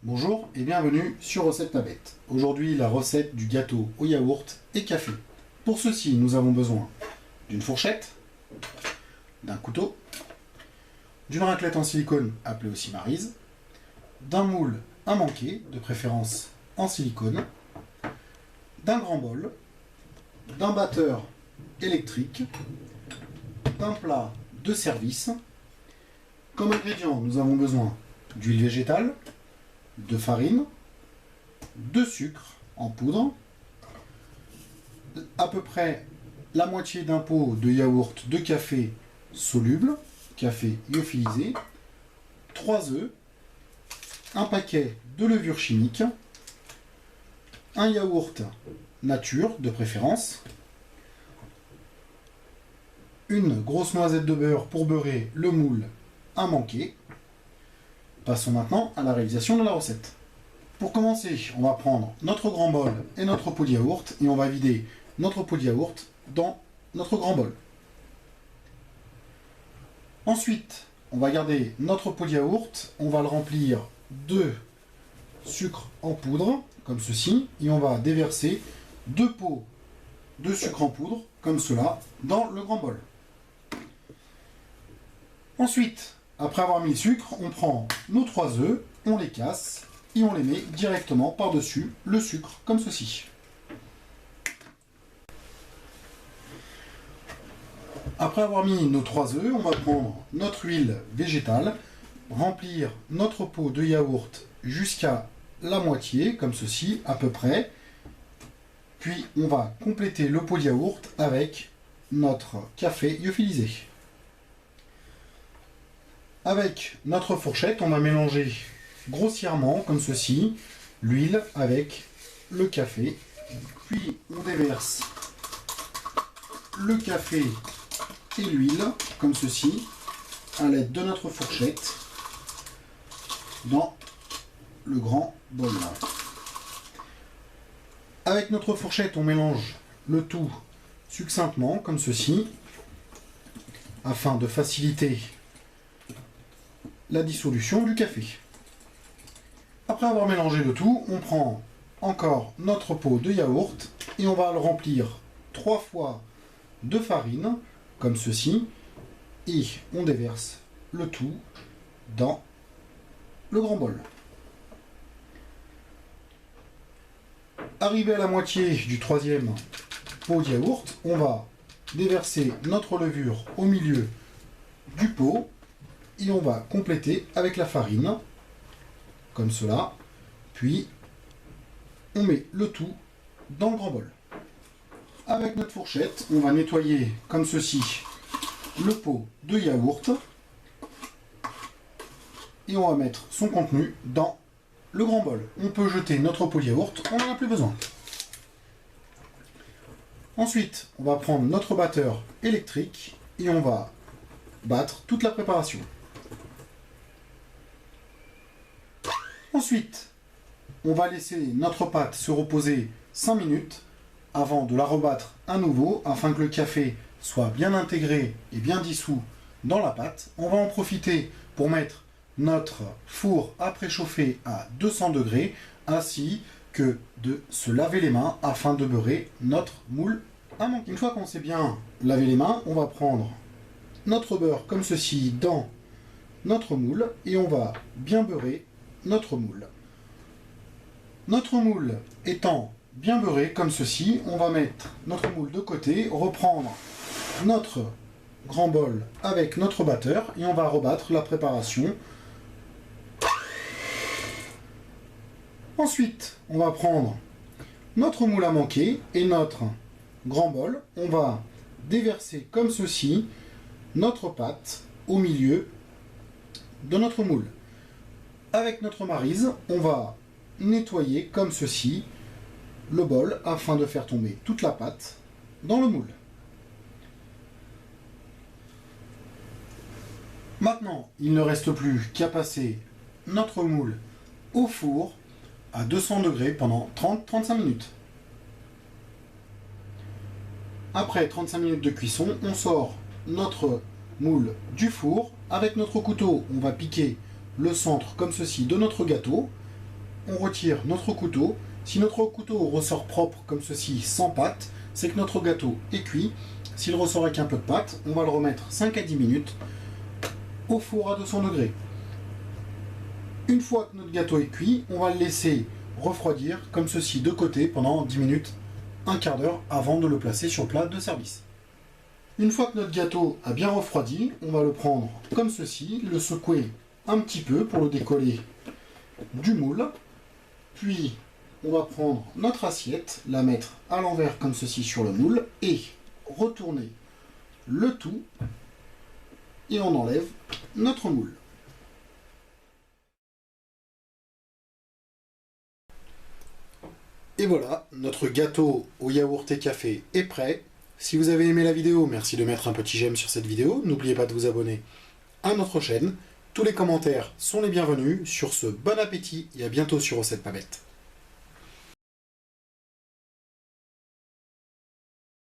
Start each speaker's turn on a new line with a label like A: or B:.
A: Bonjour et bienvenue sur Recette Babette. Aujourd'hui, la recette du gâteau au yaourt et café. Pour ceci, nous avons besoin d'une fourchette, d'un couteau, d'une raclette en silicone appelée aussi maryse, d'un moule à manquer, de préférence en silicone, d'un grand bol, d'un batteur électrique, d'un plat de service. Comme ingrédients, nous avons besoin d'huile végétale, de farine, de sucre en poudre, à peu près la moitié d'un pot de yaourt de café soluble, café lyophilisé, 3 œufs, un paquet de levure chimique, un yaourt nature de préférence, une grosse noisette de beurre pour beurrer le moule à manquer. Passons maintenant à la réalisation de la recette. Pour commencer, on va prendre notre grand bol et notre pot de yaourt et on va vider notre pot de yaourt dans notre grand bol. Ensuite, on va garder notre pot de yaourt, on va le remplir de sucre en poudre, comme ceci, et on va déverser 2 pots de sucre en poudre, comme cela, dans le grand bol. Ensuite, après avoir mis le sucre, on prend nos 3 œufs, on les casse et on les met directement par-dessus le sucre, comme ceci. Après avoir mis nos 3 œufs, on va prendre notre huile végétale, remplir notre pot de yaourt jusqu'à la moitié, comme ceci, à peu près. Puis on va compléter le pot de yaourt avec notre café lyophilisé. Avec notre fourchette, on va mélanger grossièrement, comme ceci, l'huile avec le café. Puis on déverse le café et l'huile, comme ceci, à l'aide de notre fourchette, dans le grand bol. Avec notre fourchette, on mélange le tout succinctement, comme ceci, afin de faciliter la dissolution du café. Après avoir mélangé le tout, on prend encore notre pot de yaourt et on va le remplir 3 fois de farine, comme ceci, et on déverse le tout dans le grand bol. Arrivé à la moitié du 3e pot de yaourt, on va déverser notre levure au milieu du pot et on va compléter avec la farine, comme cela, puis on met le tout dans le grand bol. Avec notre fourchette, on va nettoyer comme ceci le pot de yaourt et on va mettre son contenu dans le grand bol. On peut jeter notre pot de yaourt, on n'en a plus besoin. Ensuite, on va prendre notre batteur électrique et on va battre toute la préparation. Ensuite, on va laisser notre pâte se reposer 5 minutes avant de la rebattre à nouveau afin que le café soit bien intégré et bien dissous dans la pâte. On va en profiter pour mettre notre four à préchauffer à 200 degrés ainsi que de se laver les mains afin de beurrer notre moule à manquer. Une fois qu'on s'est bien lavé les mains, on va prendre notre beurre comme ceci dans notre moule et on va bien beurrer notre moule. Notre moule étant bien beurré comme ceci, on va mettre notre moule de côté, reprendre notre grand bol avec notre batteur et on va rebattre la préparation. Ensuite, on va prendre notre moule à manquer et notre grand bol. On va déverser comme ceci notre pâte au milieu de notre moule. Avec notre maryse, on va nettoyer comme ceci le bol afin de faire tomber toute la pâte dans le moule. Maintenant, il ne reste plus qu'à passer notre moule au four à 200 degrés pendant 30-35 minutes. Après 35 minutes de cuisson, on sort notre moule du four. Avec notre couteau, on va piquer le centre comme ceci de notre gâteau on retire notre couteau. Si notre couteau ressort propre comme ceci, sans pâte, c'est que notre gâteau est cuit. S'il ressort avec un peu de pâte, on va le remettre 5 à 10 minutes au four à 200 degrés. Une fois que notre gâteau est cuit, on va le laisser refroidir comme ceci de côté pendant 10 minutes, un quart d'heure avant de le placer sur le plat de service. Une fois que notre gâteau a bien refroidi, on va le prendre comme ceci, le secouer un petit peu pour le décoller du moule. Puis on va prendre notre assiette, la mettre à l'envers comme ceci sur le moule et retourner le tout et on enlève notre moule. Et voilà, notre gâteau au yaourt et café est prêt. Si vous avez aimé la vidéo, merci de mettre un petit j'aime sur cette vidéo. N'oubliez pas de vous abonner à notre chaîne. Tous les commentaires sont les bienvenus. Sur ce, bon appétit et à bientôt sur Recettes pas bêtes.